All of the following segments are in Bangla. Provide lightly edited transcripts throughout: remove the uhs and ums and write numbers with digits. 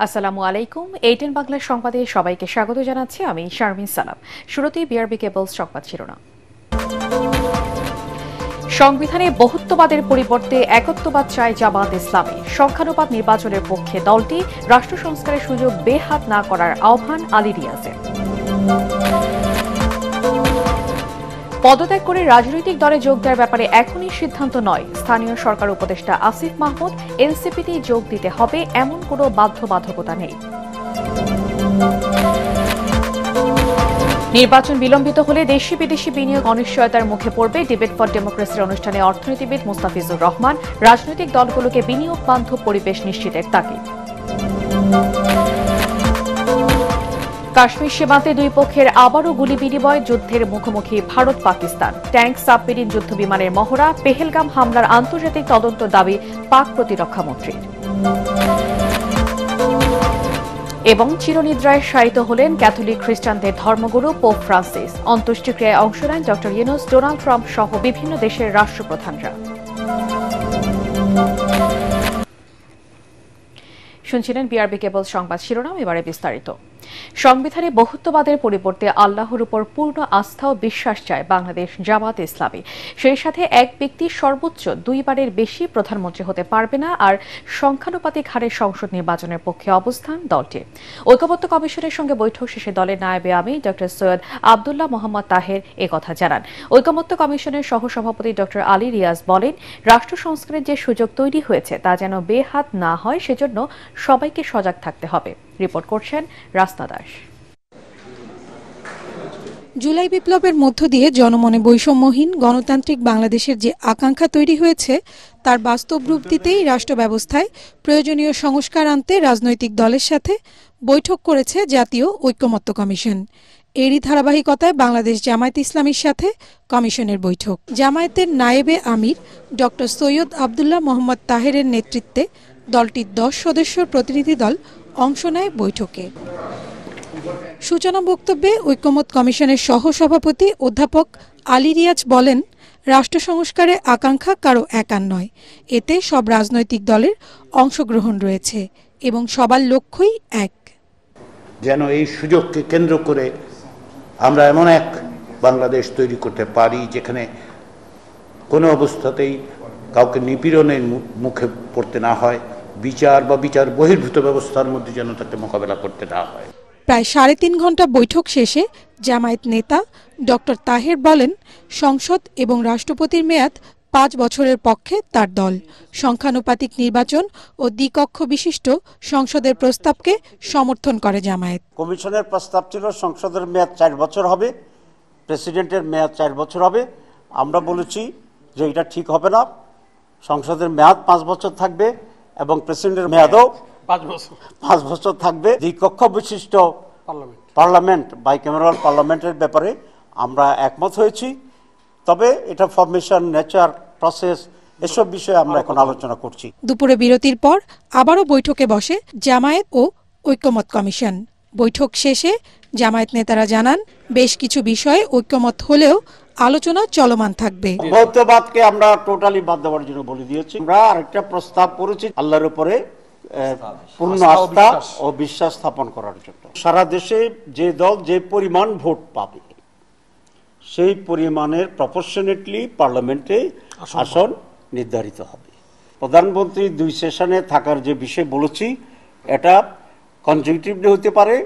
আসসালামু আলাইকুম। এইটেন বাংলার সংবাদে সবাইকে স্বাগত জানাচ্ছি আমি শারমিন সালাম। শুরুতেই বিআরবি কেবলস সংবাদ শিরোনাম। সংবিধানে বহুত্ববাদের পরিবর্তে একত্ববাদ চায় জামাত ইসলামী। সংখ্যানুপাত নির্বাচনের পক্ষে দলটি রাষ্ট্র সংস্কারের সুযোগ বেহাত না করার আহ্বান আলী রিয়াজের। পদত্যাগ করে রাজনৈতিক দলে যোগ দেওয়ার ব্যাপারে এখনই সিদ্ধান্ত নয়, স্থানীয় সরকার উপদেষ্টা আসিফ মাহমুদ। এনসিপিতেই যোগ দিতে হবে এমন কোনো বাধ্যবাধকতা নেই। নির্বাচন বিলম্বিত হলে দেশি বিদেশি বিনিয়োগ অনিশ্চয়তার মুখে পড়বে। ডিবেট ফর ডেমোক্রেসির অনুষ্ঠানে অর্থনীতিবিদ মুস্তাফিজুর রহমান রাজনৈতিক দলগুলোকে বিনিয়োগ বান্ধব পরিবেশ নিশ্চিতের তাগিদ। কাশ্মীর সীমান্তে দুই পক্ষের আবারও গুলি বিনিময়, যুদ্ধের মুখোমুখি ভারত পাকিস্তান। ট্যাঙ্ক, সাবমেরিন, যুদ্ধ বিমানের মহড়া। পেহেলগাম হামলার আন্তর্জাতিক তদন্ত দাবি পাক প্রতিরক্ষা মন্ত্রীর। এবং চিরনিদ্রায় শায়িত হলেন ক্যাথলিক খ্রিস্টানদের ধর্মগুরু পোপ ফ্রান্সিস। অন্ত্যেষ্টিক্রিয়ায় অংশ নেন ড ইউনুস, ডোনাল্ড ট্রাম্প সহ বিভিন্ন দেশের রাষ্ট্রপ্রধানরা। শুনছিলেন বিআরবি কেবল সংবাদ শিরোনাম, এবারে বিস্তারিত। সংবিধানে বহুত্ববাদের পরিবর্তে আল্লাহর উপর পূর্ণ আস্থা ও বিশ্বাস চায় বাংলাদেশ জামাত ইসলামী। সেই সাথে এক ব্যক্তি সর্বোচ্চ দুইবারের বেশি প্রধানমন্ত্রী হতে পারবে না, আর সংখ্যানুপাতিক হারে সংসদ নির্বাচনের পক্ষে অবস্থান দলটির। ঐকমত্য কমিশনের সঙ্গে বৈঠক শেষে দলের নায়েবে আমির ড সৈয়দ আবদুল্লাহ মোহাম্মদ তাহের একথা জানান। ঐকমত্য কমিশনের সহসভাপতি ড আলী রিয়াজ বলেন, রাষ্ট্র সংস্কারের যে সুযোগ তৈরি হয়েছে তা যেন বেহাত না হয়, সেজন্য সবাইকে সজাগ থাকতে হবে। রিপোর্ট করছেন রাস্তা দাস। জুলাই বিপ্লবের মধ্য দিয়ে জনমনে বৈষম্যহীন গণতান্ত্রিক বাংলাদেশের যে আকাঙ্ক্ষা তৈরি হয়েছে তার বাস্তব রূপ দিতেই রাষ্ট্র ব্যবস্থায় প্রয়োজনীয় সংস্কার আনতে রাজনৈতিক দলের সাথে বৈঠক করেছে জাতীয় ঐকমত্য কমিশন। এরই ধারাবাহিকতায় বাংলাদেশ জামায়াত ইসলামীর সাথে কমিশনের বৈঠক। জামায়াতের নায়েবে আমির ড সৈয়দ আবদুল্লাহ মোহাম্মদ তাহেরের নেতৃত্বে দলটির 10 সদস্যের প্রতিনিধি দল অংশ নেয় বৈঠকে। সূচনা বক্তব্যে ঐকমত্য কমিশনের সহসভাপতি অধ্যাপক আলী রিয়াজ বলেন, রাষ্ট্র সংস্কারে আকাঙ্ক্ষা কারো একার নয়, এতে সব রাজনৈতিক দলের অংশগ্রহণ রয়েছে এবং সবার লক্ষ্যই এক। যেন এই সুযোগকে কেন্দ্র করে আমরা এমন এক বাংলাদেশ তৈরি করতে পারি যেখানে কোনো অবস্থাতেই কাউকে নিপীড়নের মুখে পড়তে না হয়, বিচার বা বিচার বহির্ভূত ব্যবস্থার মধ্যে যেন তাকে মোকাবেলা করতে না হয়। প্রায় 3.5 ঘণ্টা বৈঠক শেষে জামায়াত নেতা ড তাহের বলেন, সংসদ এবং রাষ্ট্রপতির মেয়াদ 5 বছরের পক্ষে তার দল। সংখ্যানুপাতিক নির্বাচন ও দ্বিকক্ষ বিশিষ্ট সংসদের প্রস্তাবকে সমর্থন করে জামায়াত। কমিশনের প্রস্তাব ছিল সংসদের মেয়াদ 4 বছর হবে, প্রেসিডেন্টের মেয়াদ 4 বছর হবে। আমরা বলেছি যে এটা ঠিক হবে না, সংসদের মেয়াদ 5 বছর থাকবে এবং প্রেসিডেন্টের মেয়াদও 5 বছর থাকবে। দ্বিকক্ষ বিশিষ্ট পার্লামেন্ট, বাইক্যামেরাল পার্লামেন্টের ব্যাপারে আমরা একমত হয়েছি। তবে এটা ফরমেশন, নেচার, প্রসেস, এসব বিষয়ে আমরা এখন আলোচনা করছি। দুপুরে বিরতির পর আবারও বৈঠকে বসে জামায়াত ও ঐকমত্য কমিশন। বৈঠক শেষে জামায়াত নেতারা জানান, বেশ কিছু বিষয়ে ঐকমত হলেও আলোচনা চলমান থাকবে। বহুত্ববাদকে আমরা টোটালি বাদ দেওয়ার জন্য বলে দিয়েছি। আমরা আরেকটা প্রস্তাব করেছি আল্লাহর উপরে পূর্ণ আস্থা ও বিশ্বাস স্থাপন করার জন্য। সারা দেশে যে দল যে পরিমাণ ভোট পাবে সেই পরিমাণের প্রপোর্শনেটলি পার্লামেন্টে আসন নির্ধারিত হবে। প্রধানমন্ত্রী 2 সেশনে থাকার যে বিষয় বলেছি, এটা কনজিকিউটিভলি হতে পারে,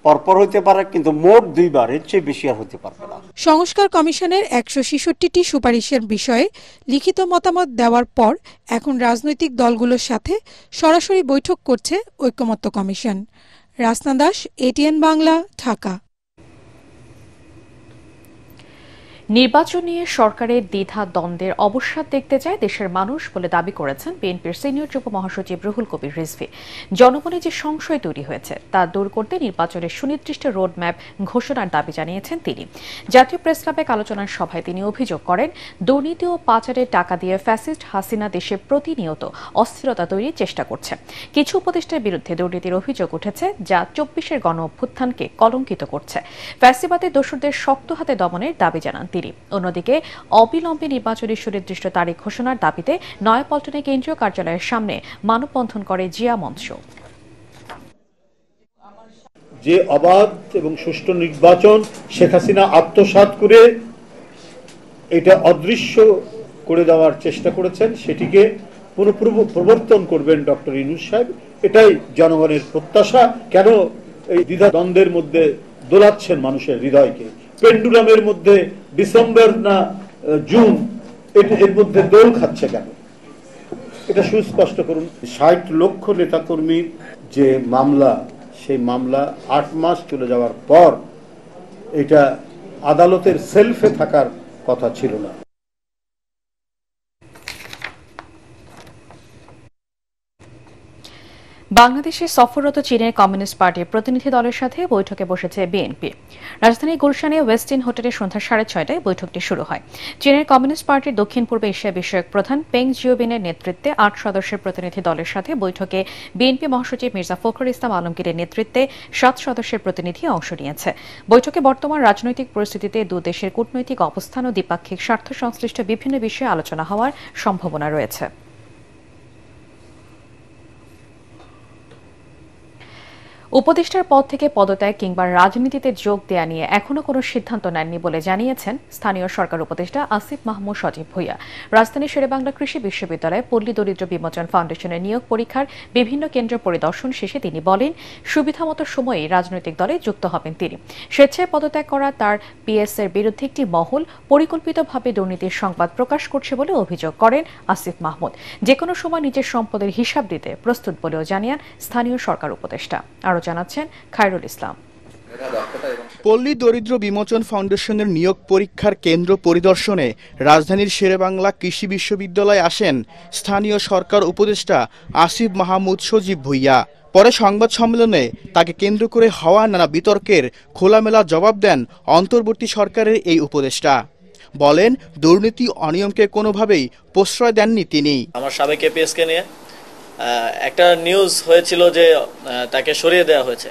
পরপর হতে পারে, কিন্তু মোট 2 বারের চেয়ে বেশি আর হতে পারবে না। সংস্কার কমিশনের 166টি সুপারিশের বিষয়ে লিখিত মতামত দেওয়ার পর এখন রাজনৈতিক দলগুলোর সাথে সরাসরি বৈঠক করছে ঐকমত্য কমিশন। রাস্তা দাস, এটিএন বাংলা, ঢাকা। নির্বাচন নিয়ে সরকারের দ্বিধা দ্বন্দ্বের অবসাদ দেখতে চায় দেশের মানুষ বলে দাবি করেছেন বিএনপির সিনিয়র যুগ্ম মহাসচিব রুহুল কবির রিজভী। জনমনে যে সংশয় তৈরি হয়েছে তা দূর করতে নির্বাচনের সুনির্দিষ্ট রোডম্যাপ ঘোষণার দাবি জানিয়েছেন তিনি। জাতীয় প্রেস ক্লাবে আলোচনার সভায় তিনি অভিযোগ করেন, দুর্নীতি ও পাচারের টাকা দিয়ে ফ্যাসিস্ট হাসিনা দেশে প্রতিনিয়ত অস্থিরতা তৈরির চেষ্টা করছে। কিছু উপদেষ্টার বিরুদ্ধে দুর্নীতির অভিযোগ উঠেছে, যা 24-এর গণ অভ্যুত্থানকে কলঙ্কিত করছে। ফ্যাসিবাদের দোসরদের শক্ত হাতে দমনের দাবি জানান তিনি। অন্যদিকে অবিলম্বে নির্বাচনের সুনির্দিষ্ট তারিখ ঘোষণার দাবিতে নয়াপল্টনে কেন্দ্রীয় কার্যালয়ের সামনে মানববন্ধন করে জিয়া মঞ্চ। যে অবাধ এবং সুষ্ঠু নির্বাচন শেখ হাসিনা আত্মসাৎ করে এটা অদৃশ্য করে দেওয়ার চেষ্টা করেছেন, সেটিকে পুনঃপ্রবর্তন করবেন ডক্টর ইউনূস সাহেব। এটাই জনগণের প্রত্যাশা। কেন এই দ্বিধাদ্বন্দ্বের মধ্যে দোলাচ্ছেন মানুষের হৃদয়কে? পেন্ডুলামের মধ্যে ডিসেম্বর না জুন, এর মধ্যে দোল খাচ্ছে কেন? এটা সুস্পষ্ট করুন। ৬০ লক্ষ নেতাকর্মীর যে মামলা, সেই মামলা ৮ মাস চলে যাওয়ার পর এটা আদালতের সেলফে থাকার কথা ছিল না। বাংলাদেশে সফররত চীনের কমিউনিস্ট পার্টির প্রতিনিধি দলের সাথে বৈঠকে বসেছে বিএনপি। রাজধানী গুলশানে ওয়েস্টিন হোটেলে সন্ধ্যা 6:30টায় বৈঠকটি শুরু হয়। চীনের কমিউনিস্ট পার্টির দক্ষিণ পূর্ব এশিয়া বিষয়ক প্রধান পেং জিওবিনের নেতৃত্বে ৮ সদস্যের প্রতিনিধি দলের সাথে বৈঠকে বিএনপি মহাসচিব মির্জা ফখরুল ইসলাম আলমগীরের নেতৃত্বে 7 সদস্যের প্রতিনিধি অংশ নিয়েছে। বৈঠকে বর্তমান রাজনৈতিক পরিস্থিতিতে দুই দেশের কূটনৈতিক অবস্থান ও দ্বিপাক্ষিক স্বার্থ সংশ্লিষ্ট বিভিন্ন বিষয়ে আলোচনা হওয়ার সম্ভাবনা রয়েছে। উপদেষ্টার পদ থেকে পদত্যাগ কিংবা রাজনীতিতে যোগ দেয়া নিয়ে এখনো কোনো সিদ্ধান্ত নেননি বলে জানিয়েছেন স্থানীয় সরকার উপদেষ্টা আসিফ মাহমুদ সজীব ভুঁইয়া। রাজধানী শেরেবাংলা কৃষি বিশ্ববিদ্যালয়ে পল্লী দরিদ্র বিমোচন ফাউন্ডেশনের নিয়োগ পরীক্ষার বিভিন্ন কেন্দ্র পরিদর্শন শেষে তিনি বলেন, সুবিধামতো সময়েই রাজনৈতিক দলে যুক্ত হবেন তিনি। স্বেচ্ছায় পদত্যাগ করা তার পিএসের বিরুদ্ধে একটি মহল পরিকল্পিতভাবে দুর্নীতির সংবাদ প্রকাশ করছে বলে অভিযোগ করেন আসিফ মাহমুদ। যেকোনো সময় নিজের সম্পদের হিসাব দিতে প্রস্তুত বলেও জানিয়েন স্থানীয় সরকার উপদেষ্টা। আরও জানাচ্ছেন খায়রুল ইসলাম। পল্লী দরিদ্র বিমোচন ফাউন্ডেশনের নিয়োগ পরীক্ষার কেন্দ্র পরিদর্শনে রাজধানীর শেরেবাংলা কৃষি বিশ্ববিদ্যালয়ে আসেন স্থানীয় সরকার উপদেষ্টা আসিফ মাহমুদ সজীব ভুঁইয়া। পরে সংবাদ সম্মেলনে তাকে কেন্দ্র করে হওয়া নানা বিতর্কের খোলামেলা জবাব দেন অন্তর্বর্তী সরকারের এই উপদেষ্টা। বলেন, দুর্নীতি অনিয়মকে কোনোভাবেই প্রশ্রয় দেননি তিনি। আমার সাবেক এপিএসকে নিয়ে একটা নিউজ হয়েছিল যে তাকে সরিয়ে দেওয়া হয়েছে,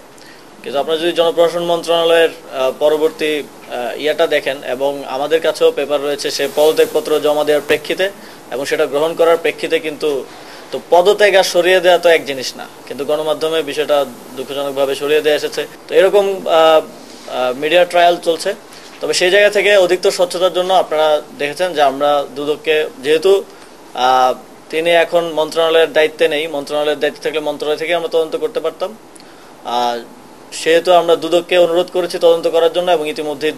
কিন্তু আপনারা যদি জনপ্রশাসন মন্ত্রণালয়ের পরবর্তী ইয়েটা দেখেন এবং আমাদের কাছেও পেপার রয়েছে, সে পদত্যাগপত্র জমা দেওয়ার প্রেক্ষিতে এবং সেটা গ্রহণ করার প্রেক্ষিতে, কিন্তু তো পদত্যাগ আর সরিয়ে দেওয়া তো এক জিনিস না, কিন্তু গণমাধ্যমে বিষয়টা দুঃখজনকভাবে সরিয়ে দেওয়া এসেছে। তো এরকম মিডিয়া ট্রায়াল চলছে। তবে সেই জায়গা থেকে অধিকতর স্বচ্ছতার জন্য আপনারা দেখেছেন যে আমরা দুদককে, যেহেতু তিনি এখন মন্ত্রণালয়ের দায়িত্বে নেই, মন্ত্রণালয়ের দায়িত্বে থাকলে মন্ত্রণালয় থেকে আমরা তদন্ত করতে পারতাম, সেহেতু আমরা দুদককে অনুরোধ করেছি তদন্ত করার জন্য এবং ইতিমধ্যেই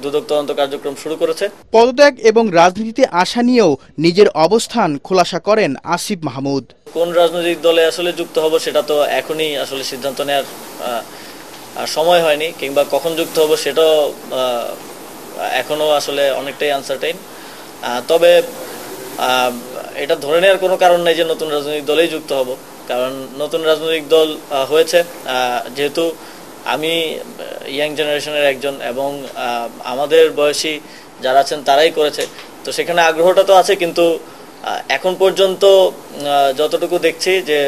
দুদক তদন্ত কার্যক্রম শুরু করেছে। পদত্যাগ এবং রাজনীতিতে আসা নিয়েও নিজের অবস্থান খোলাসা করেন আসিফ মাহমুদ। কোন রাজনৈতিক দলে আসলে যুক্ত হব সেটা তো এখনই আসলে সিদ্ধান্ত নেওয়ার সময় হয়নি, কিংবা কখন যুক্ত হব সেটাও এখনো আসলে অনেকটাই আনসার্টেইন। তবে এটা ধরে নেওয়ার কোনো কারণ নেই যে নতুন রাজনৈতিক দলেই যুক্ত হব, কারণ নতুন রাজনৈতিক দল হয়েছে, যেহেতু আমি ইয়াং জেনারেশনের একজন এবং আমাদের বয়সী যারা আছেন তারাই করেছে, তো সেখানে আগ্রহটা তো আছে, কিন্তু এখন পর্যন্ত যতটুকু দেখছি যে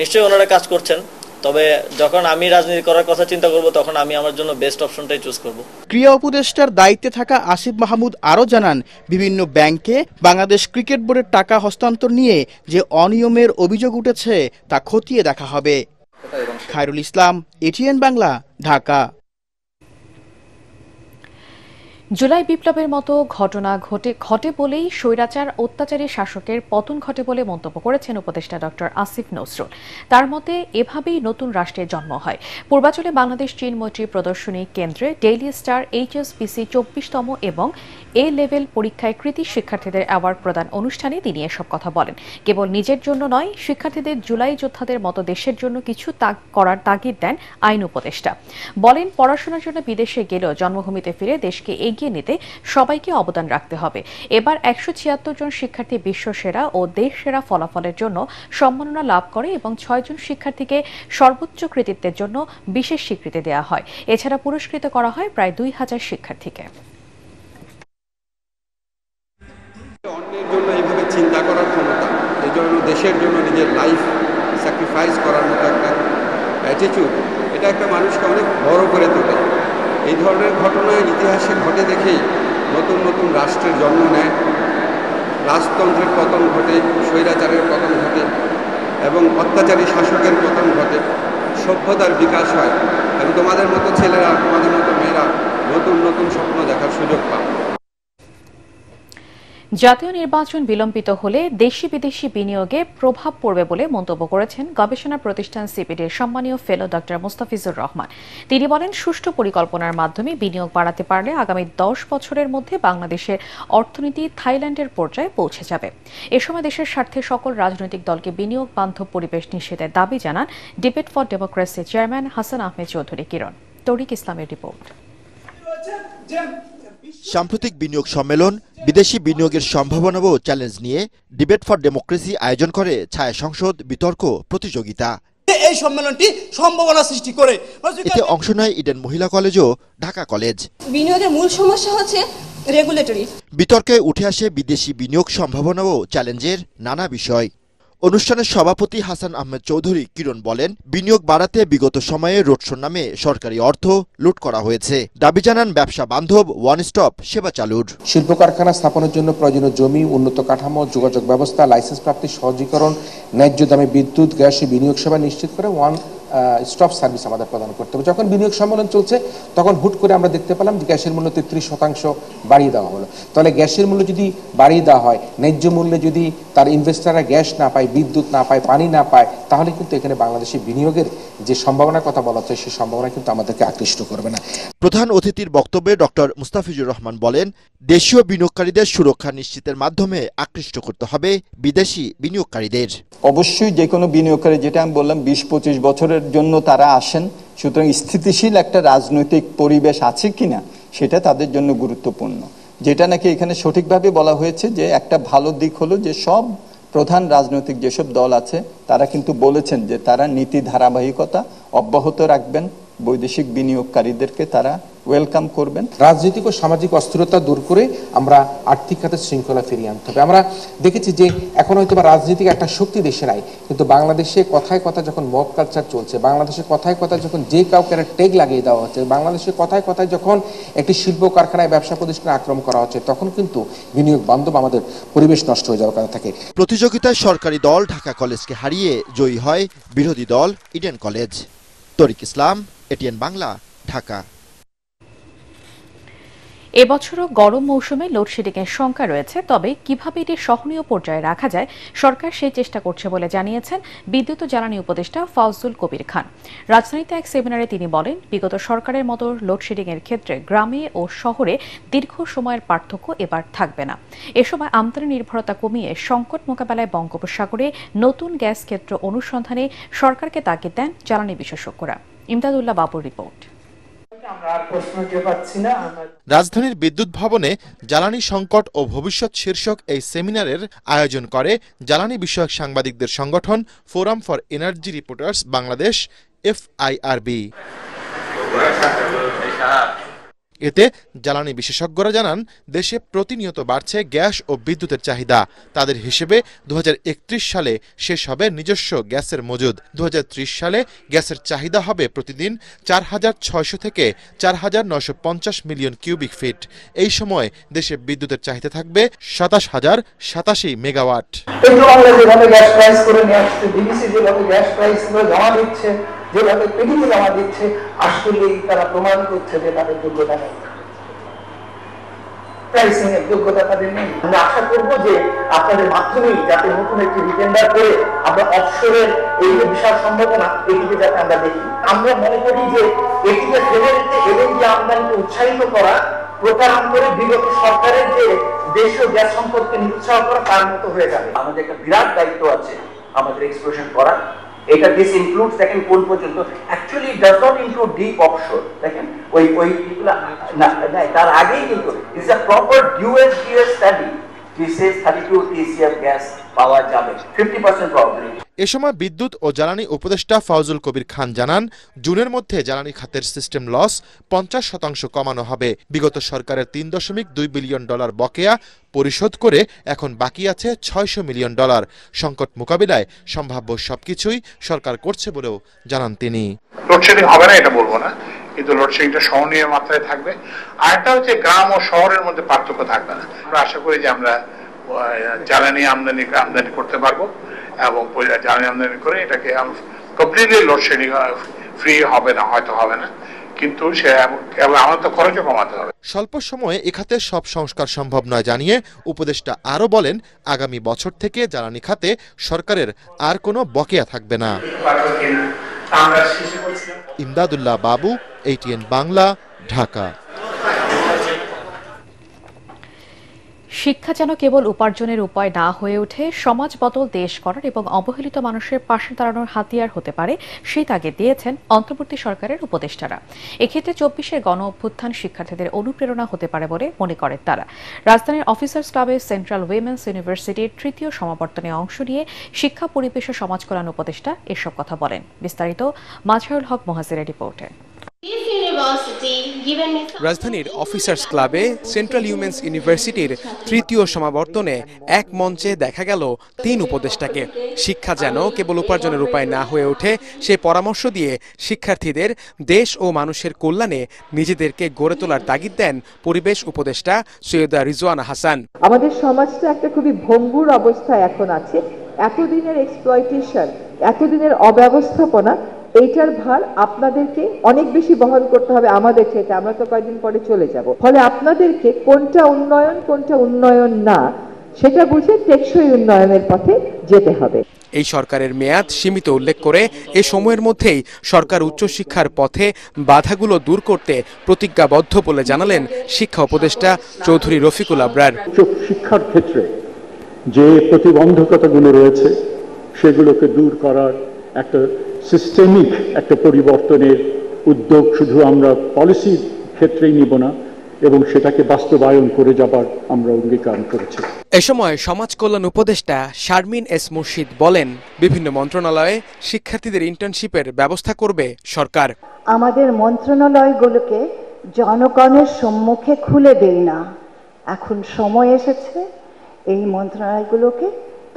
নিশ্চয়ই ওনারা কাজ করছেন। তবে যখন আমি রাজনীতি করার কথা চিন্তা করব তখন আমি আমার জন্য বেস্ট অপশনটাই চুজ করব। ক্রীড়া উপদেষ্টার দায়িত্বে থাকা আসিফ মাহমুদ আরও জানান, বিভিন্ন ব্যাংকে বাংলাদেশ ক্রিকেট বোর্ডের টাকা হস্তান্তর নিয়ে যে অনিয়মের অভিযোগ উঠেছে তা খতিয়ে দেখা হবে। খায়রুল ইসলাম, এটিএন বাংলা, ঢাকা। জুলাই বিপ্লবের মতো ঘটনা ঘটে বলেই স্বৈরাচার অত্যাচারী শাসকের পতন ঘটে বলে মন্তব্য করেছেন উপদেষ্টা ডক্টর আসিফ নজরুল। তার মতে এভাবেই নতুন রাষ্ট্রের জন্ম হয়। পূর্বাঞ্চলে বাংলাদেশ চীন মৈত্রী প্রদর্শনী কেন্দ্রে ডেইলি স্টার HSBC 24তম এবং এ লেভেল পরীক্ষায় কৃতী শিক্ষার্থীদের অ্যাওয়ার্ড প্রদান অনুষ্ঠানে তিনি এসব কথা বলেন। কেবল নিজের জন্য নয়, শিক্ষার্থীদের জুলাই যোদ্ধাদের মতো দেশের জন্য কিছু করার তাগিদ দেন আইন উপদেষ্টা। বলেন, পড়াশোনার জন্য বিদেশে গেলেও জন্মভূমিতে ফিরে দেশকে এগিয়ে নিতে সবাইকে অবদান রাখতে হবে। এবার 176 জন শিক্ষার্থী বিশ্বসেরা ও দেশ সেরা ফলাফলের জন্য সম্মাননা লাভ করে এবং 6 জন শিক্ষার্থীকে সর্বোচ্চ কৃতিত্বের জন্য বিশেষ স্বীকৃতি দেওয়া হয়। এছাড়া পুরস্কৃত করা হয় প্রায় 2000 শিক্ষার্থীকে। অন্যের জন্য এইভাবে চিন্তা করার ক্ষমতা, এই জন্য দেশের জন্য নিজের লাইফ স্যাক্রিফাইস করার মতো একটা অ্যাটিটিউড, এটা একটা মানুষকে অনেক বড় করে তোলে। এই ধরনের ঘটনায় ইতিহাসে ঘটে দেখেই নতুন নতুন রাষ্ট্রের জন্ম নেয়, রাজতন্ত্রের পতন ঘটে, স্বৈরাচারের পতন ঘটে এবং অত্যাচারী শাসকের পতন ঘটে, সভ্যতার বিকাশ হয় এবং তোমাদের মতো ছেলেরা, তোমাদের মতো মেয়েরা নতুন নতুন স্বপ্ন দেখার সুযোগ পাবে। জাতীয় নির্বাচন বিলম্বিত হলে দেশি বিদেশি বিনিয়োগে প্রভাব পড়বে বলে মন্তব্য করেছেন গবেষণা প্রতিষ্ঠান সিপিডির সম্মানীয় ফেলো ডক্টর মুস্তাফিজুর রহমান। তিনি বলেন, সুষ্ঠু পরিকল্পনার মাধ্যমে বিনিয়োগ বাড়াতে পারলে আগামী 10 বছরের মধ্যে বাংলাদেশের অর্থনীতি থাইল্যান্ডের পর্যায়ে পৌঁছে যাবে। এ সময় দেশের স্বার্থে সকল রাজনৈতিক দলকে বিনিয়োগ বান্ধব পরিবেশ নিশ্চিতের দাবি জানান debate for democracy chairman Hasan Ahmed Chowdhury Kiran. Tariq ইসলামের রিপোর্ট। সাম্প্রতিক বিনিয়োগ সম্মেলন, বিদেশি বিনিয়োগের সম্ভাবনা ও চ্যালেঞ্জ নিয়ে ডিবেট ফর ডেমোক্রেসি আয়োজন করে ছায়া সংসদ বিতর্ক প্রতিযোগিতা। এই সম্মেলনটি সম্ভাবনা সৃষ্টি করে। এতে অংশ নেয় ইডেন মহিলা কলেজ ও ঢাকা কলেজ। বিনিয়োগের মূল সমস্যা হচ্ছে রেগুলেটরি। বিতর্কে উঠে আসে বিদেশি বিনিয়োগ সম্ভাবনা ও চ্যালেঞ্জের নানা বিষয়। অনুষ্ঠানের সভাপতি হাসান আহমেদ চৌধুরী কিরণ বলেন, বিনিয়োগ বাড়াতে বিগত সময়ে রোডশোর নামে সরকারি অর্থ লুট করা হয়েছে। দাবি জানান ব্যবসা বান্ধব ওয়ান স্টপ সেবা চালুর। শিল্প কারখানা স্থাপনের জন্য প্রয়োজনীয় জমি, উন্নত কাঠামো, যোগাযোগ ব্যবস্থা, লাইসেন্স প্রাপ্তি সহজীকরণ, ন্যায্য দামে বিদ্যুৎ, গ্যাস, বিনিয়োগ সেবা নিশ্চিত করে ওয়ান স্টপ সার্ভিস আমাদের প্রদান করতে হবে। যখন বিনিয়োগ সম্মেলন চলছে তখন হুট করে আমরা দেখতে পেলাম যে গ্যাসের মূল্য 33% বাড়িয়ে দেওয়া হলো। তাহলে গ্যাসের মূল্য যদি বাড়িয়ে দেওয়া হয়, ন্যায্য মূল্যে যদি তার ইনভেস্টাররা গ্যাস না পায়, বিদ্যুৎ না পায়, পানি না পায়, তাহলে কিন্তু এখানে বাংলাদেশে বিনিয়োগের যে সম্ভাবনার কথা বলা হচ্ছে সেই সম্ভাবনা কিন্তু আমাদেরকে আকৃষ্ট করবে না। প্রধান অতিথির বক্তব্যে ডক্টর মুস্তাফিজুর রহমান বলেন, দেশীয় বিনিয়োগকারীদের সুরক্ষা নিশ্চিতের মাধ্যমে আকৃষ্ট করতে হবে বিদেশি বিনিয়োগকারীদের। অবশ্যই যে কোনো বিনিয়োগকারী, যেটা আমি বললাম 20-25 বছরের জন্য তারা আসেন, সুতরাং স্থিতিশীল একটা রাজনৈতিক পরিবেশ আছে কিনা সেটা তাদের জন্য গুরুত্বপূর্ণ। যেটা নাকি এখানে সঠিকভাবে বলা হয়েছে যে একটা ভালো দিক হলো যে সব প্রধান রাজনৈতিক যেসব দল আছে তারা কিন্তু বলেছেন যে তারা নীতি ধারাবাহিকতা অব্যাহত রাখবেন, বৈদেশিক বিনিয়োগকারীদেরকে তারা ওয়েলকাম করবেন। রাজনৈতিক ও সামাজিক অস্থিরতা দূর করে আমরা আর্থিক খাতে শৃঙ্খলা ফিরিয়ে আনতে হবে। আমরা দেখেছি যে এখন হয়তো বা রাজনৈতিক একটা শক্তি দেশে নাই, কিন্তু বাংলাদেশে কথায় কথা যখন মব কালচার চলছে, বাংলাদেশে কথায় কথা যখন যে কাউকে একটা টেগ লাগিয়ে দেওয়া হচ্ছে, বাংলাদেশে কথায় কথায় যখন একটি শিল্প কারখানায় ব্যবসা প্রতিষ্ঠানে আক্রমণ করা হচ্ছে, তখন কিন্তু বিনিয়োগ বান্ধব আমাদের পরিবেশ নষ্ট হয়ে যাওয়ার কথা থাকে। প্রতিযোগিতায় সরকারি দল ঢাকা কলেজকে হারিয়ে জয়ী হয় বিরোধী দল ইডেন কলেজ। তরিক ইসলাম, এটিএন বাংলা, ঢাকা। এবছরও গরম মৌসুমে লোডশেডিংয়ের শঙ্কা রয়েছে, তবে কিভাবে এটি সহনীয় পর্যায়ে রাখা যায় সরকার সেই চেষ্টা করছে বলে জানিয়েছেন বিদ্যুৎ ও জ্বালানি উপদেষ্টা ফাউজুল কবির খান। রাজধানীতে এক সেমিনারে তিনি বলেন, বিগত সরকারের মতো লোডশেডিংয়ের ক্ষেত্রে গ্রামে ও শহরে দীর্ঘ সময়ের পার্থক্য এবার থাকবে না। এ সময় আমদানি নির্ভরতা কমিয়ে সংকট মোকাবেলায় বঙ্গোপসাগরে নতুন গ্যাস ক্ষেত্র অনুসন্ধানে সরকারকে তাগিদ দেন জ্বালানি বিশেষজ্ঞরা। ইমদাদুল্লাহ বাবুর রিপোর্ট। রাজধানীর বিদ্যুৎ ভবনে জ্বালানি সংকট ও ভবিষ্যৎ শীর্ষক এই সেমিনারের আয়োজন করে জ্বালানি বিষয়ক সাংবাদিকদের সংগঠন forum for energy reporters Bangladesh FIRB। এতে জ্বালানি বিশেষজ্ঞরা জানান, দেশে প্রতিনিয়ত বাড়ছে গ্যাস ও বিদ্যুতের চাহিদা। তাদের হিসেবে 2031 সালে শেষ হবে নিজস্ব গ্যাসের মজুদ। 2030 সালে গ্যাসের চাহিদা হবে প্রতিদিন 4600 থেকে 4950 মিলিয়ন কিউবিক ফিট। এই সময় দেশে বিদ্যুতের চাহিদা থাকবে 27,087 মেগাওয়াট। যেভাবে পেটিতে জমা দিচ্ছে, আসলেই তারা প্রমাণ করছে যে তাদের যোগ্যতা নেই, প্রাইসিং এর যোগ্যতা তাদের নেই। আমরা আশা করবো যে আপনাদের মাধ্যমেই যাতে নতুন একটি রিটেন্ডার করে আমরা অফশোরের এই যে বিশাল সম্ভাবনা, এটিকে যাতে আমরা দেখি। আমরা মনে করি যে এটিকে ফেলে রেখে এলএনজি আমদানিকে উৎসাহিত করা, প্রতারণ করে বিগত সরকারের যে দেশীয় গ্যাস সম্পদকে নিরুৎসাহ করা, তার মতো হয়ে যাবে। আমাদের একটা বিরাট দায়িত্ব আছে আমাদের এক্সপ্লোরেশন করা। এটা দিস ইনক্লুডস, দেখেন কোন পর্যন্ত, actually does not include deep offshore. দেখেন ওই না, তার আগেই কিন্তু ইটস আ প্রপার ডিউএস study which says 32 TCF gas পাওয়া যাবে, 50% প্রবাবিলিটি। এ সময় বিদ্যুৎ ও জ্বালানি উপদেষ্টা ফাউজুল কবির খান জানান, জুনের মধ্যে জ্বালানি খাতের সিস্টেম লস 50% কমানো হবে। বিগত সরকারের $3.2 বিলিয়ন বকেয়া পরিশোধ করে এখন বাকি আছে $600 মিলিয়ন। সংকট মোকাবিলায় সম্ভাব্য সবকিছুই সরকার করছে বলেও জানান তিনি। লোডশেডিং হবে না এটা বলবো না, কিন্তু লোডশেডিংটা সহনীয় মাত্রায় থাকবে। আরেকটা হচ্ছে গ্রাম ও শহরের মধ্যে পার্থক্য থাকবে না। আমরা আশা করি যে আমরা জ্বালানি আমদানি করতে পারবো এবং জ্বালানি আমদানি করে এটাকে কমপ্লিটলি লোডশেডিং ফ্রি হবে না, হয়তো হবে না, কিন্তু সে আমাদের তো খরচও কমাতে হবে। স্বল্প সময়ে এ খাতে সব সংস্কার সম্ভব নয় জানিয়ে উপদেষ্টা আরও বলেন, আগামী বছর থেকে জ্বালানি খাতে সরকারের আর কোনো বকেয়া থাকবে না। ইমদাদুল্লাহ বাবু, ATN বাংলা, ঢাকা। শিক্ষা যেন কেবল উপার্জনের উপায় না হয়ে ওঠে, সমাজ বদল দেশ করার এবং অবহেলিত মানুষের পাশে দাঁড়ানোর হাতিয়ার হতে পারে, সেই তাগিদ দিয়েছেন অন্তর্বর্তী সরকারের উপদেষ্টারা। এক্ষেত্রে 24-এর গণ অভ্যুত্থান শিক্ষার্থীদের অনুপ্রেরণা হতে পারে বলে মনে করেন তারা। রাজধানীর অফিসার্স ক্লাবে সেন্ট্রাল উইমেন্স ইউনিভার্সিটির 3য় সমাবর্তনে অংশ নিয়ে শিক্ষা পরিবেশ ও সমাজ কল্যাণ উপদেষ্টা এসব কথা বলেন। বিস্তারিত মাজহারুল হক মুহাজিরের রিপোর্টে। রাজধানীর অফিসার্স ক্লাবে সেন্ট্রাল উইমেন্স ইউনিভার্সিটির 3য় সমাবর্তনে এক মঞ্চে দেখা গেল 3 উপদেষ্টাকে। শিক্ষা যেন কেবল উপার্জনের উপায় না হয়ে ওঠে, সেই পরামর্শ দিয়ে শিক্ষার্থীদের দেশ ও মানুষের কল্যাণে নিজেদেরকে গড়ে তোলার তাগিদ দেন পরিবেশ উপদেষ্টা সৈয়দা রিজওয়ানা হাসান। আমাদের সমাজটা একটা খুবই ভঙ্গুর অবস্থায় এখন আছে। এতদিনের এক্সপ্লয়টেশন, এতদিনের অব্যবস্থাপনা, এইটার ভার আপনাদেরকে অনেক বেশি বহন করতে হবে আমাদের ক্ষেত্রে। আমরা তো কয়েকদিন পরে চলে যাব। ফলে আপনাদেরকে কোনটা উন্নয়ন কোনটা উন্নয়ন না সেটা বুঝে টেকসই উন্নয়নের পথে যেতে হবে। এই সরকারের মেয়াদ সীমিত উল্লেখ করে এ সময়ের মধ্যেই সরকার উচ্চশিক্ষার পথে বাধাগুলো দূর করতে প্রতিজ্ঞাবদ্ধ বলে জানালেন শিক্ষা উপদেষ্টা চৌধুরী রফিকুল আবরার। শিক্ষার ক্ষেত্রে যে প্রতিবন্ধকতাগুলো রয়েছে সেগুলোকে দূর করার একটা সিস্টেমিক একটা পরিবর্তনের উদ্যোগ শুধু আমরা পলিসির ক্ষেত্রেই নিব না, এবং সেটাকে বাস্তবায়ন করে যাবার আমরা অঙ্গীকার করেছি। এ সময় সমাজ কল্যাণ উপদেষ্টা শারমিন এস মুর্শিদ বলেন, বিভিন্ন মন্ত্রণালয়ে শিক্ষার্থীদের ইন্টার্নশিপের ব্যবস্থা করবে সরকার। আমাদের মন্ত্রণালয়গুলোকে জনগণের সম্মুখে খুলে দেই না, এখন সময় এসেছে এই মন্ত্রণালয়গুলোকে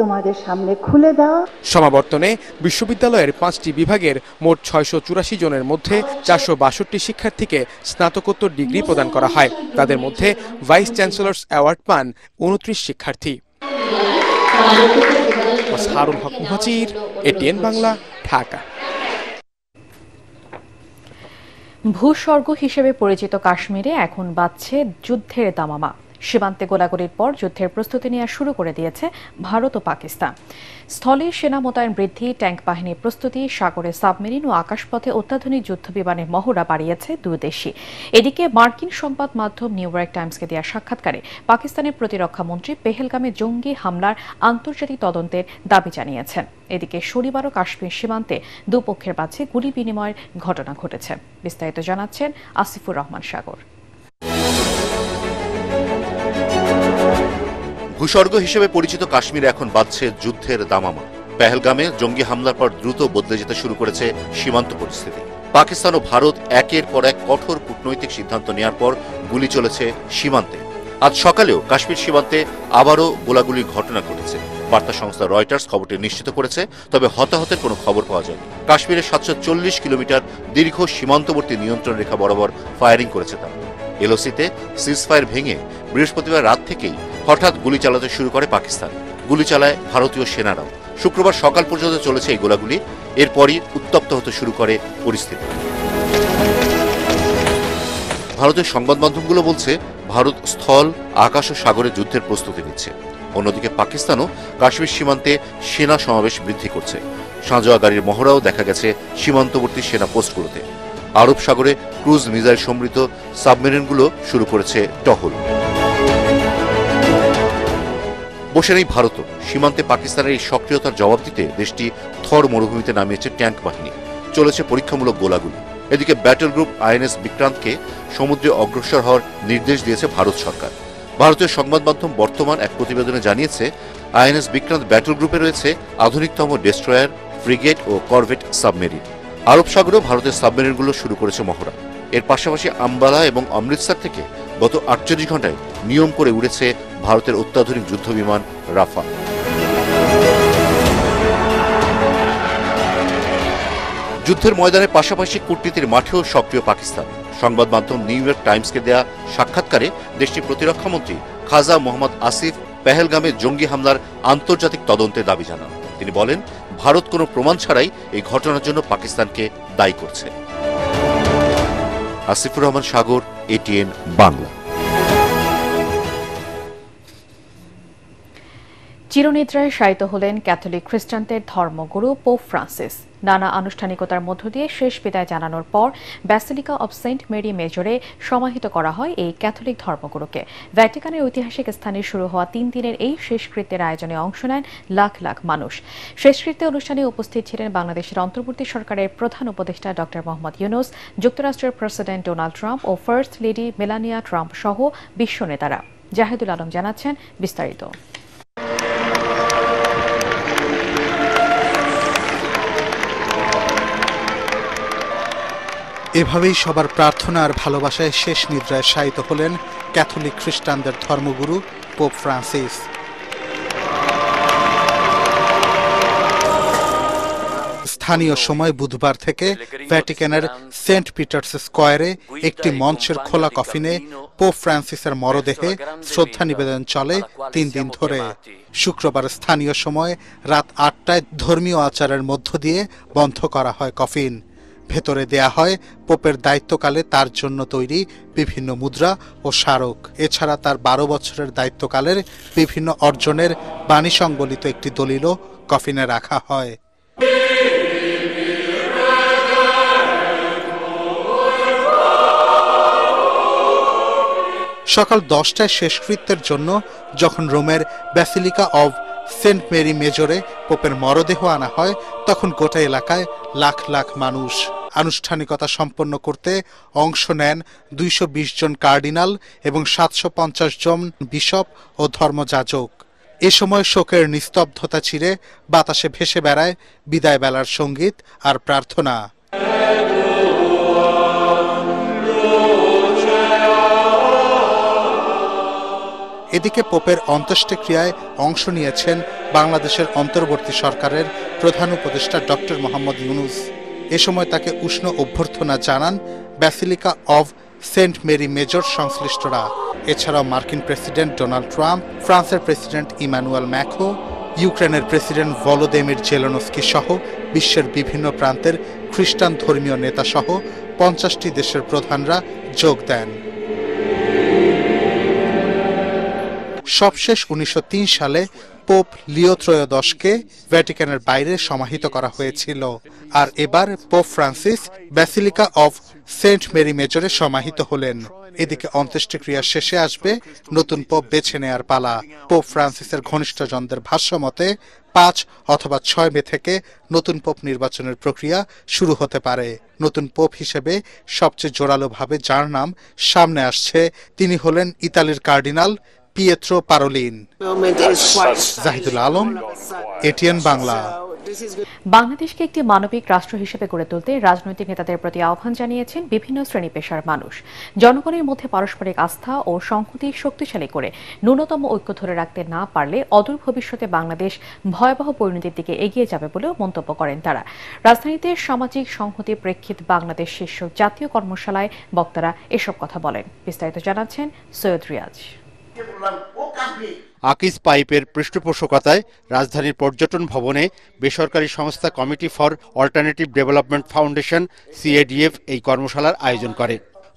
তোমাদের সামনে খুলে দেওয়া। সমাবর্তনে বিশ্ববিদ্যালয়ের 5টি বিভাগের মোট 684 জনের মধ্যে 462 শিক্ষার্থীকে স্নাতকোত্তর ডিগ্রি প্রদান করা হয়। তাদের মধ্যে ভাইস চ্যান্সেলর্স অ্যাওয়ার্ড পান 29 শিক্ষার্থী। মাজহারুল হক মুহাজির, ATN বাংলা, ঢাকা। ভূস্বর্গ হিসেবে পরিচিত কাশ্মীরে এখন বাজছে যুদ্ধের দামামা। সীমান্তে গোলাগুলির পর যুদ্ধের প্রস্তুতি নেওয়া শুরু করে দিয়েছে ভারত ও পাকিস্তান। স্থলে সেনা মোতায়েন বৃদ্ধি, ট্যাঙ্ক বাহিনীর প্রস্তুতি, সাগরে সাবমেরিন ও আকাশপথে অত্যাধুনিক যুদ্ধ বিমানের মহড়া বাড়িয়েছে দুই দেশই। এদিকে মার্কিন সংবাদ মাধ্যম নিউ ইয়র্ক টাইমসকে দেওয়া সাক্ষাৎকারে পাকিস্তানের প্রতিরক্ষা মন্ত্রী পেহেলগামে জঙ্গি হামলার আন্তর্জাতিক তদন্তের দাবি জানিয়েছেন। এদিকে শনিবারও কাশ্মীর সীমান্তে দুপক্ষের মাঝে গুলি বিনিময়ের ঘটনা ঘটেছে। বিস্তারিত জানাচ্ছেন আসিফুর রহমান সাগর। ভূস্বর্গ হিসেবে পরিচিত কাশ্মীরে এখন বাজছে যুদ্ধের দামামা। পেহেলগামে জঙ্গি হামলার পর দ্রুত বদলে যেতে শুরু করেছে সীমান্ত পরিস্থিতি। পাকিস্তান ও ভারত একের পর এক কঠোর কূটনৈতিক সিদ্ধান্ত নেওয়ার পর গুলি চলেছে সীমান্তে। আজ সকালেও কাশ্মীর সীমান্তে আবারও গোলাগুলির ঘটনা ঘটেছে। বার্তা সংস্থা রয়টার্স খবরটি নিশ্চিত করেছে, তবে হতাহতের কোনো খবর পাওয়া যায়নি। কাশ্মীরের 740 কিলোমিটার দীর্ঘ সীমান্তবর্তী নিয়ন্ত্রণ রেখা বরাবর ফায়ারিং করেছে তারা। এলওসিতে সিজফায়ার ভেঙে বৃহস্পতিবার রাত থেকেই হঠাৎ গুলি চালাতে শুরু করে পাকিস্তান। গুলি চালায় ভারতীয় সেনারাও। শুক্রবার সকাল পর্যন্ত চলেছে এই গোলাগুলি। এরপরই উত্তপ্ত হতে শুরু করে পরিস্থিতি। ভারতের সংবাদ মাধ্যমগুলো বলছে ভারত স্থল, আকাশ ও সাগরে যুদ্ধের প্রস্তুতি নিচ্ছে। অন্যদিকে পাকিস্তানও কাশ্মীর সীমান্তে সেনা সমাবেশ বৃদ্ধি করছে। সাঁজোয়া গাড়ির মহড়াও দেখা গেছে সীমান্তবর্তী সেনা পোস্টগুলোতে। আরব সাগরে ক্রুজ মিসাইল সমৃদ্ধ সাবমেরিনগুলো শুরু করেছে টহল। বসে নেই ভারতও। সীমান্তে পাকিস্তানের এই সক্রিয়তার জবাব দিতে দেশটি থর মরুভূমিতে নামিয়েছে ট্যাঙ্ক বাহিনী। চলেছে পরীক্ষামূলক গোলাগুলি। এদিকে ব্যাটল গ্রুপ INS বিক্রান্তকে সমুদ্রে অগ্রসর হওয়ার নির্দেশ দিয়েছে ভারত সরকার। ভারতীয় সংবাদ মাধ্যম বর্তমান এক প্রতিবেদনে জানিয়েছে, INS বিক্রান্ত ব্যাটল গ্রুপে রয়েছে আধুনিকতম ডেস্ট্রয়ার, ফ্রিগেট ও করভেট সাবমেরিন। আরব সাগরেও ভারতের সাবমেরিনগুলো শুরু করেছে মহড়া। এর পাশাপাশি আম্বালা এবং অমৃতসর থেকে গত 48 ঘন্টায় নিয়ম করে উড়েছে ভারতের অত্যাধুনিক যুদ্ধ বিমান রাফা। যুদ্ধের ময়দানের পাশাপাশি কূটনীতির মাঠেও সক্রিয় পাকিস্তান। সংবাদ মাধ্যম নিউ ইয়র্ক টাইমসকে দেয়া সাক্ষাৎকারে দেশটির প্রতিরক্ষামন্ত্রী খাজা মোহাম্মদ আসিফ পেহেলগামে জঙ্গি হামলার আন্তর্জাতিক তদন্তের দাবি জানান। তিনি বলেন, ভারত কোনো প্রমাণ ছাড়াই এই ঘটনার জন্য পাকিস্তানকে দায়ী করছে। আসিফুর রহমান সাগর, এটিএন বাংলা। চিরনিদ্রায় শায়িত হলেন ক্যাথলিক খ্রিস্টানদের ধর্মগুরু পোপ ফ্রান্সিস। নানা আনুষ্ঠানিকতার মধ্য দিয়ে শেষ বিদায় জানানোর পর ব্যাসিলিকা অব সেন্ট মেরি মেজরে সমাহিত করা হয় এই ক্যাথলিক ধর্মগুরুকে। ভ্যাটিকানের ঐতিহাসিক স্থানে শুরু হওয়া 3 দিনের এই শেষকৃত্যের আয়োজনে অংশ নেন লাখ লাখ মানুষ। শেষকৃত্যে অনুষ্ঠানে উপস্থিত ছিলেন বাংলাদেশের অন্তর্বর্তী সরকারের প্রধান উপদেষ্টা ড. মোহাম্মদ ইউনূস, যুক্তরাষ্ট্রের প্রেসিডেন্ট ডোনাল্ড ট্রাম্প ও ফার্স্ট লেডি মেলানিয়া ট্রাম্প সহ বিশ্ব নেতারা। জাহিদুল আলম জানাচ্ছেন বিস্তারিত। এভাবেই সবার প্রার্থনা আর ভালোবাসায় শেষ নিদ্রায় শায়িত হলেন ক্যাথলিক খ্রিস্টানদের ধর্মগুরু পোপ ফ্রান্সিস। স্থানীয় সময় বুধবার থেকে ভ্যাটিকানের সেন্ট পিটার্স স্কয়ারে একটি মঞ্চের খোলা কফিনে পোপ ফ্রান্সিসের মরদেহে শ্রদ্ধা নিবেদন চলে 3 দিন ধরে। শুক্রবার স্থানীয় সময় রাত 8টায় ধর্মীয় আচারের মধ্য দিয়ে বন্ধ করা হয় কফিন। ভেতরে দেয়া হয় পোপের দায়িত্বকালে তার জন্য তৈরি বিভিন্ন মুদ্রা ও স্মারক। এছাড়া তার 12 বছরের দায়িত্বকালের বিভিন্ন অর্জনের বাণী সংবলিত একটি দলিলও কফিনে রাখা হয়। সকাল 10টায় শেষকৃত্যের জন্য যখন রোমের ব্যাসিলিকা অব সেন্ট মেরি মেজরে পোপের মরদেহ আনা হয়, তখন গোটা এলাকায় লাখ লাখ মানুষ। আনুষ্ঠানিকতা সম্পন্ন করতে অংশ নেন 220 জন কার্ডিনাল এবং 750 জন বিশপ ও ধর্মযাজক। এ সময় শোকের নিস্তব্ধতা ছিঁড়ে বাতাসে ভেসে বেড়ায় বিদায় বেলার সঙ্গীত আর প্রার্থনা। এদিকে পোপের অন্ত্যেষ্টিক্রিয়ায় অংশ নিয়েছেন বাংলাদেশের অন্তর্বর্তী সরকারের প্রধান উপদেষ্টা ড. মোহাম্মদ ইউনূস। এ সময় তাকে উষ্ণ অভ্যর্থনা জানান basilica of Saint Mary Major সংশ্লিষ্টরা। এছাড়াও মার্কিন প্রেসিডেন্ট ডোনাল্ড ট্রাম্প, ফ্রান্সের প্রেসিডেন্ট ইমানুয়েল ম্যাক্রো, ইউক্রেনের প্রেসিডেন্ট ভলোদিমির জেলেনস্কি সহ বিশ্বের বিভিন্ন প্রান্তের খ্রিস্টান ধর্মীয় নেতা সহ 50টি দেশের প্রধানরা যোগ দেন। সবশেষ 1903 সালে পোপ লিও ত্রয়োদশকে ভ্যাটিকানের বাইরে সমাহিত করা হয়েছিল, আর এবার Pope Francis basilica of Saint Mary মেজরে সমাহিত হলেন। এদিকে অন্ত্যেষ্টিক্রিয়া শেষে আসবে নতুন পোপ বেছে নেয়ার পালা। পোপ ফ্রান্সিসের ঘনিষ্ঠজনদের ভাষ্য মতে 5 অথবা 6 মে থেকে নতুন পোপ নির্বাচনের প্রক্রিয়া শুরু হতে পারে। নতুন পোপ হিসেবে সবচেয়ে জোরালোভাবে যার নাম সামনে আসছে তিনি হলেন ইতালির cardinal Pietro Parolin. Zahidul Alam, ATN Bangla. বাংলাদেশকে একটি মানবিক রাষ্ট্র হিসেবে গড়ে তুলতে রাজনৈতিক নেতাদের প্রতি আহ্বান জানিয়েছেন বিভিন্ন শ্রেণী পেশার মানুষ। জনগণের মধ্যে পারস্পরিক আস্থা ও সংহতি শক্তিশালী করে ন্যূনতম ঐক্য ধরে রাখতে না পারলে অদূর ভবিষ্যতে বাংলাদেশ ভয়াবহ পরিণতির দিকে এগিয়ে যাবে বলেও মন্তব্য করেন তারা। রাজধানীতে সামাজিক সংহতি প্রেক্ষিত বাংলাদেশ শীর্ষক জাতীয় কর্মশালায় বক্তারা এসব কথা বলেন। বিস্তারিত জানাচ্ছেন সৈয়দ রিয়াজ। আকিজ পাইপের পৃষ্ঠপোষকতায় রাজধানীর পর্যটন ভবনে বেসরকারি সংস্থা committee for alternative development foundation CADF এই কর্মশালার আয়োজন করে।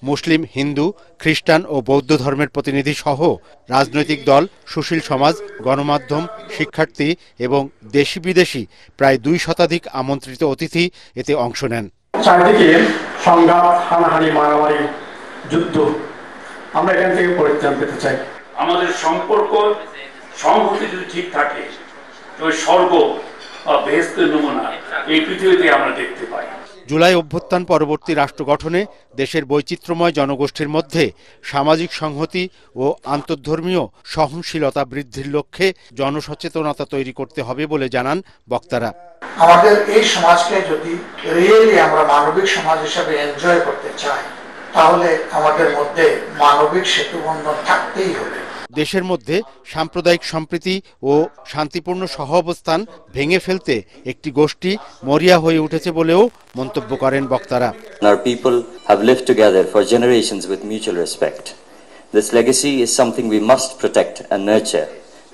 মুসলিম, হিন্দু, খ্রিস্টান ও বৌদ্ধ ধর্মের প্রতিনিধি সহ রাজনৈতিক দল, সুশীল সমাজ, গণমাধ্যম, শিক্ষার্থী এবং দেশি বিদেশি প্রায় 2 শতাধিক আমন্ত্রিত অতিথি এতে অংশ নেন। চারদিকে সংঘাত, হানাহানি, মারামারি, যুদ্ধ, আমরা এখান থেকে পরিত্রাণ পেতে চাই। আমাদের সম্পর্ক সংহতি যদি ঠিক থাকে তো স্বর্গ বা বেহেশতের নমুনা এই পৃথিবীতে আমরা দেখতে পাই। জুলাই অভ্যুত্থান পরবর্তী রাষ্ট্র গঠনে দেশের বৈচিত্র্যময় জনগোষ্ঠীর মধ্যে সামাজিক সংহতি ও আন্তঃধর্মীয় সহনশীলতা বৃদ্ধির লক্ষ্যে জনসচেতনতা তৈরি করতে হবে বলে জানান বক্তারা। আমাদের এই সমাজকে যদি রিয়েলি আমরা মানবিক সমাজ হিসেবে এনজয় করতে চাই, তাহলে আমাদের মধ্যে মানবিক সেতুবন্ধন থাকতেই হবে। দেশের মধ্যে সাম্প্রদায়িক সম্প্রীতি ও শান্তিপূর্ণ সহাবস্থান ভেঙে ফেলতে একটি গোষ্ঠী মরিয়া হয়ে উঠেছে বলেও মন্তব্য করেন বক্তারা। Our people have lived together for generations with mutual respect. This legacy is something we must protect and nurture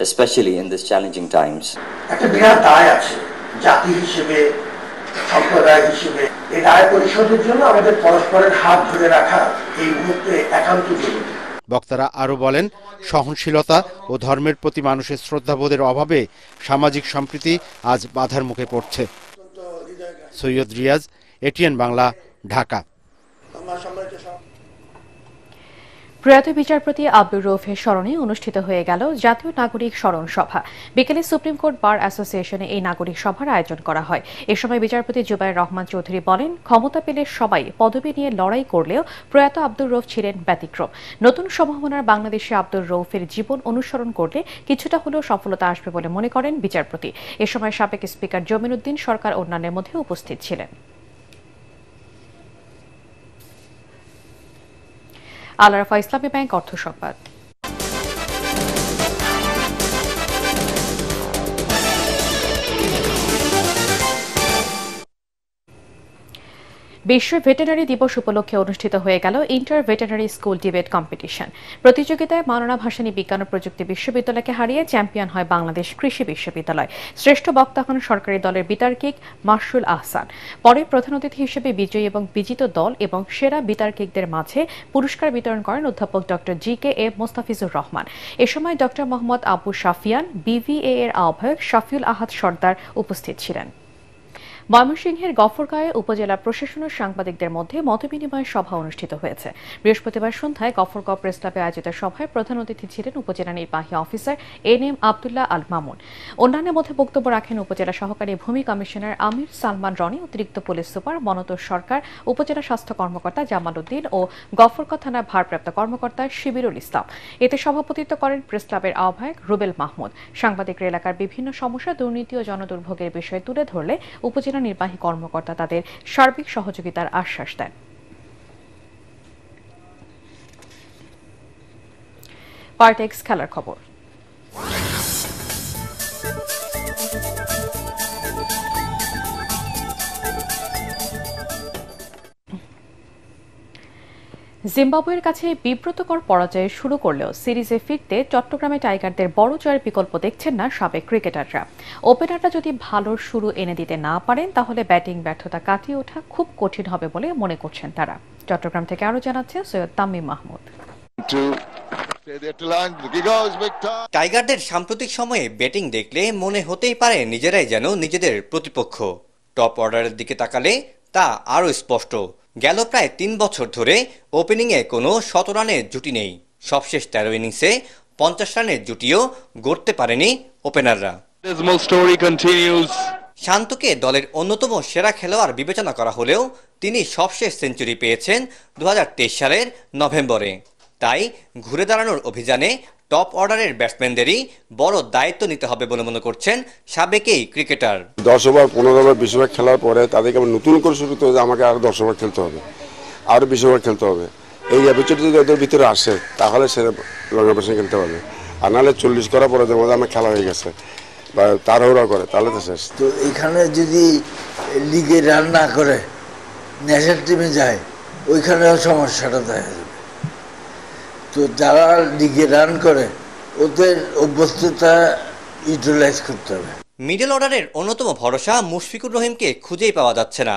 especially in these challenging times. একটা বিরাট দায় আছে জাতি হিসেবে, সম্প্রদায় হিসেবে। এই দায় পরিশোধের জন্য আমাদের পরস্পরের হাত ধরে রাখা এই মুহূর্তে একান্ত জরুরি। বক্তারা আরও বলেন, সহনশীলতা ও ধর্মের প্রতি মানুষের শ্রদ্ধাবোধের অভাবে সামাজিক সম্প্রীতি আজ বাধার মুখে পড়ছে। সৈয়দ রিয়াজ, এটিএন বাংলা, ঢাকা। প্রয়াত বিচারপতি আব্দুর রউফের স্মরণে অনুষ্ঠিত হয়ে গেল জাতীয় নাগরিক স্মরণ সভা। বিকেলে সুপ্রিম কোর্ট বার অ্যাসোসিয়েশনে এই নাগরিক সভার আয়োজন করা হয়। এ সময় বিচারপতি জুবায়ের রহমান চৌধুরী বলেন, ক্ষমতা পেলে সবাই পদবি নিয়ে লড়াই করলেও প্রয়াত আব্দুর রউফ ছিলেন ব্যতিক্রম। নতুন সম্ভাবনার বাংলাদেশে আব্দুর রউফের জীবন অনুসরণ করলে কিছুটা হলেও সফলতা আসবে বলে মনে করেন বিচারপতি। এ সময় সাবেক স্পিকার জমির উদ্দিন সরকার অন্যান্যের মধ্যে উপস্থিত ছিলেন। আল আরাফা ইসলামী ব্যাংক অর্থ সংবাদ। বিশ্ব ভেটেরিনারি দিবস উপলক্ষে অনুষ্ঠিত হয়ে গেল inter veterinary school debate competition. প্রতিযোগিতায় মাওলানা ভাসানী বিজ্ঞান ও প্রযুক্তি বিশ্ববিদ্যালয়কে হারিয়ে চ্যাম্পিয়ন হয় বাংলাদেশ কৃষি বিশ্ববিদ্যালয়। শ্রেষ্ঠ বক্তা হন সরকারি দলের বিতার্কিক মাসরুল আহসান। পরে প্রধান অতিথি হিসেবে বিজয়ী এবং বিজিত দল এবং সেরা বিতার্কিকদের মাঝে পুরস্কার বিতরণ করেন অধ্যাপক ডক্টর জি.কে.এ. মোস্তাফিজুর রহমান। এ সময় ডক্টর মোহাম্মদ আবু সাফিয়ান, বিভিএ এর আহ্বায়ক শাফিউল আহাদ সর্দার উপস্থিত ছিলেন। ময়মনসিংহের গফরগাঁওয়ে উপজেলা প্রশাসন ও সাংবাদিকদের মধ্যে মতবিনিময় সভা অনুষ্ঠিত হয়েছে। বৃহস্পতিবার সন্ধ্যায় গফরগাঁও প্রেস ক্লাবে আয়োজিত সভায় প্রধান অতিথি ছিলেন উপজেলা নির্বাহী অফিসার এনএম আব্দুল্লাহ আল মামুন। অন্যান্যের মধ্যে বক্তব্য রাখেন উপজেলা সহকারী ভূমি কমিশনার আমির সালমান রনি, অতিরিক্ত পুলিশ সুপার মনতোষ সরকার, উপজেলা স্বাস্থ্য কর্মকর্তা জামাল উদ্দিন ও গফরগাঁও থানার ভারপ্রাপ্ত কর্মকর্তা শিবিরুল ইসলাম। এতে সভাপতিত্ব করেন প্রেস ক্লাবের আহ্বায়ক রুবেল মাহমুদ। সাংবাদিকরা এলাকার বিভিন্ন সমস্যা, দুর্নীতি ও জনদুর্ভোগের বিষয় তুলে ধরলে উপজেলা নির্বাহী কর্মকর্তা তাদের সার্বিক সহযোগিতার আশ্বাস দেন। পার্টেক্স খেলার খবর। জিম্বাবুয়ের কাছে বিব্রতকর পরাজয়ে শুরু করলেও সিরিজে ফিরতে চট্টগ্রামে টাইগারদের বড় জয়ের বিকল্প দেখছেন না সাবেক ক্রিকেটাররা। ওপেনাররা যদি ভালো শুরু এনে দিতে না পারেন তাহলে ব্যাটিং ব্যর্থতা কাটিয়ে ওঠা খুব কঠিন হবে বলে মনে করছেন তারা। চট্টগ্রাম থেকে আরো জানাচ্ছেন সৈয়দ তামিম মাহমুদ। টাইগারদের সাম্প্রতিক সময়ে ব্যাটিং দেখলে মনে হতেই পারে নিজেরাই যেন নিজেদের প্রতিপক্ষ। টপ অর্ডারের দিকে তাকালে তা আরও স্পষ্ট। গেল প্রায় 3 বছর ধরে ওপেনিংয়ে কোনো 100 রানের জুটি নেই। সবশেষ 13 ইনিংসে 50 রানের জুটিও গড়তে পারেনি ওপেনাররা। শান্তকে দলের অন্যতম সেরা খেলোয়াড় বিবেচনা করা হলেও তিনি সবশেষ সেঞ্চুরি পেয়েছেন 2023 সালের নভেম্বরে। তাই ঘুরে দাঁড়ানোর অভিযানে টপ অর্ডারের ব্যাটসম্যানদেরই বড় দায়িত্ব নিতে হবে বলে মনে করছেন সাবেক এই ক্রিকেটার। 10 ওভার 15 ওভার 20 ওভার খেলার পরে তাদেরকে আবার নতুন করে শুরু করতে হবে, আমাকে আরো 10 ওভার খেলতে হবে, আরো 20 ওভার খেলতে হবে। এই অ্যাবিচুয়ালি যদি ওদের ভিতরে আসে তাহলে সে লং অপারেশন খেলতে পারবে। আর নাহলে 40 করার পরে যেমন আমার খেলা হয়ে গেছে বা তাড়াহুড়া করে তাহলে তো শেষ। তো এখানে যদি লিগে রান না করে ন্যাশনাল টিমে যায় ওইখানেও সমস্যাটা দেখা যাবে। তো যারা লিগে রান করে ওদের অভ্যস্ততা ইউটিলাইজ করতে হবে। মিডল অর্ডারের অন্যতম ভরসা মুশফিকুর রহিমকে খুঁজেই পাওয়া যাচ্ছে না।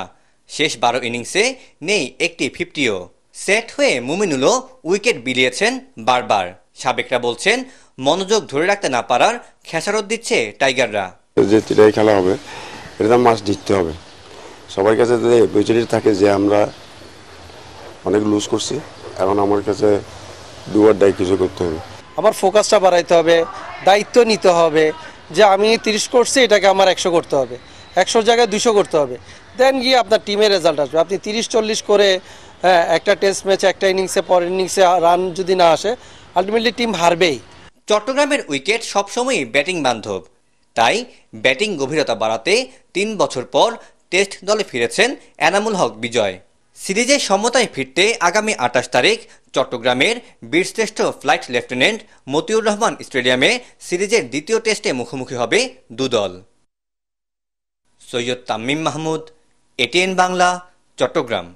শেষ 12 ইনিংসে নেই একটি 50ও। সেট হয়ে মুমিনুলও উইকেট বিলিয়েছেন বারবার। সাবেকরা বলছেন মনোযোগ ধরে রাখতে না পারার খেসারত দিচ্ছে টাইগাররা। যে তিনটাই খেলা হবে এটা মাস জিততে হবে। সবার কাছে যদি বিচলিত থাকে যে আমরা অনেক লুজ করছি, এখন আমার কাছে দুবার দায় কিছু করতে হবে। আবার ফোকাসটা বাড়াইতে হবে, দায়িত্ব নিতে হবে যে আমি 30 করছি, এটাকে আমার 100 করতে হবে, 100 জায়গায় 200 করতে হবে। দেন গিয়ে আপনার টিমের রেজাল্ট আসবে। আপনি 30-40 করে একটা টেস্ট ম্যাচ একটা ইনিংসে পরের ইনিংসে রান যদি না আসে আলটিমেটলি টিম হারবেই। চট্টগ্রামের উইকেট সবসময়ই ব্যাটিং বান্ধব। তাই ব্যাটিং গভীরতা বাড়াতে 3 বছর পর টেস্ট দলে ফিরেছেন এনামুল হক বিজয়। সিরিজে সমতায় ফিরতে আগামী 28 তারিখ চট্টগ্রামের বীরশ্রেষ্ঠ ফ্লাইট লেফটেন্যান্ট মতিউর রহমান স্টেডিয়ামে সিরিজের দ্বিতীয় টেস্টে মুখোমুখি হবে দুদল। সৈয়দ তামিম মাহমুদ, এটিএন বাংলা, চট্টগ্রাম।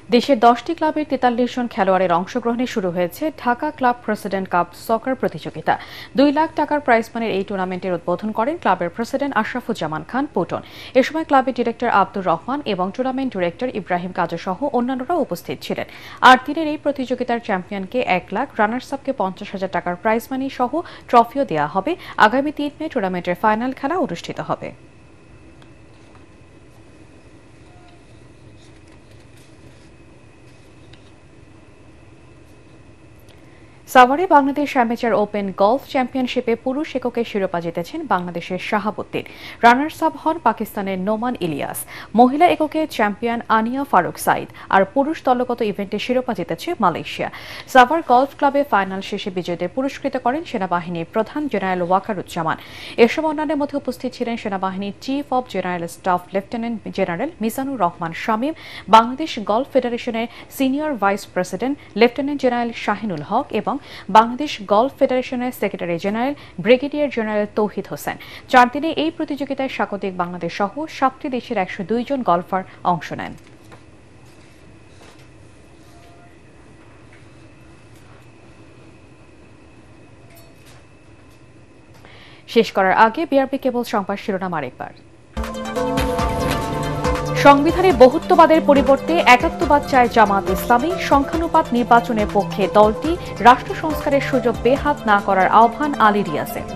দেশের 10টি ক্লাবের 43 জন খেলোয়াড়ের অংশগ্রহণে শুরু হয়েছে ঢাকা ক্লাব প্রেসিডেন্ট কাপ সকার প্রতিযোগিতা। 2 লাখ টাকার প্রাইজ মানির এই টুর্নামেন্টের উদ্বোধন করেন ক্লাবের প্রেসিডেন্ট আশরাফুজ্জামান খান পটন। এ সময় ক্লাবের ডিরেক্টর আব্দুর রহমান এবং টুর্নামেন্ট ডিরেক্টর ইব্রাহিম কাজু সহ অন্যান্যরা উপস্থিত ছিলেন। 8 দিনের এই প্রতিযোগিতার চ্যাম্পিয়নকে 1 লাখ, রানার্স আপকে 50,000 টাকার প্রাইজ মানি সহ ট্রফিও দেওয়া হবে। আগামী 3 মে টুর্নামেন্টের ফাইনাল খেলা অনুষ্ঠিত হবে। সাভারে বাংলাদেশ অ্যামেচার ওপেন গলফ চ্যাম্পিয়নশিপে পুরুষ এককে শিরোপা জিতেছেন বাংলাদেশের শাহাবুদ্দিন। রানার্স আপ হন পাকিস্তানের নোমান ইলিয়াস। মহিলা এককে চ্যাম্পিয়ন আনিয়া ফারুক সাইদ। আর পুরুষ দলগত ইভেন্টে শিরোপা জিতেছে মালয়েশিয়া। সাভার গলফ ক্লাবে ফাইনাল শেষে বিজয়ীদের পুরস্কৃত করেন সেনাবাহিনীর প্রধান জেনারেল ওয়াকারুজ্জামান। এসব অন্যান্যের মধ্যে উপস্থিত ছিলেন সেনাবাহিনীর chief of general staff lieutenant general Mizanur Rahman Shamim, Bangladesh golf ফেডারেশনের senior vice president lieutenant general Shahinul Haque এবং বাংলাদেশ গলফ ফেডারেশনের secretary general brigadier general Tauhid Hossain. 4 দিনে এই প্রতিযোগিতায় স্বাগতিক বাংলাদেশ সহ 7টি দেশের 102 জন গলফার অংশ নেন। শেষ করার আগে বিআরপি কেবল সংবাদ শিরোনাম আরেকবার। সংবিধানে বহুত্ববাদের পরিবর্তে একাত্মবাদ চায় জামাত ইসলামী। সংখ্যানুপাত নির্বাচনের পক্ষে দলটি। রাষ্ট্র সংস্কারের সুযোগ বেহাত না করার আহ্বান আলী রিয়াজের।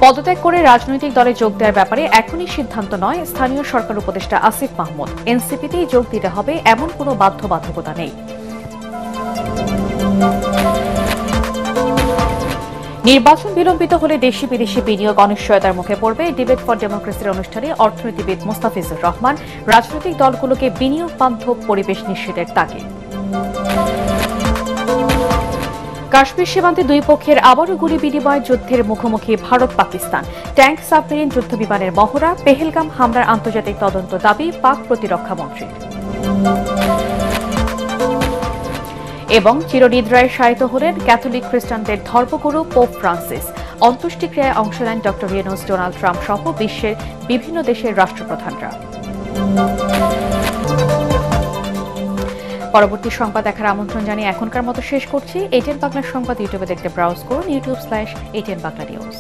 পদত্যাগ করে রাজনৈতিক দলে যোগ দেওয়ার ব্যাপারে এখনই সিদ্ধান্ত নয়, স্থানীয় সরকার উপদেষ্টা আসিফ মাহমুদ। এনসিপিতেই যোগ দিতে হবে এমন কোনো বাধ্যবাধকতা নেই। নির্বাচন বিলম্বিত হলে দেশি বিদেশি বিনিয়োগ অনিশ্চয়তার মুখে পড়বে। ডিবেট ফর ডেমোক্রেসির অনুষ্ঠানে অর্থনীতিবিদ মোস্তাফিজুর রহমান। রাজনৈতিক দলগুলোকে বিনিয়োগ বান্ধব পরিবেশ নিশ্চিতের তাগিদ। কাশ্মীর সীমান্তে দুই পক্ষের আবারও গুলি বিনিময়, যুদ্ধের মুখোমুখি ভারত পাকিস্তান। ট্যাঙ্ক, সাবমেরিন, যুদ্ধবিমানের মহড়া। পেহেলগাম হামলার আন্তর্জাতিক তদন্ত দাবি পাক প্রতিরক্ষা মন্ত্রীর। এবং চিরনিদ্রায় শায়িত হলেন ক্যাথলিক খ্রিস্টানদের ধর্মগুরু পোপ ফ্রান্সিস। অন্ত্যেষ্টিক্রিয়ায় অংশ নেন ডক্টর ইউনুস, ডোনাল্ড ট্রাম্প সহ বিশ্বের বিভিন্ন দেশের রাষ্ট্রপ্রধানরা। পরবর্তী সংবাদ দেখার আমন্ত্রণ জানিয়ে এখনকার মতো শেষ করছি। এটিএন বাংলা সংবাদ ইউটিউবে দেখতে ব্রাউজ করুন, youtube/ATN Bangla News।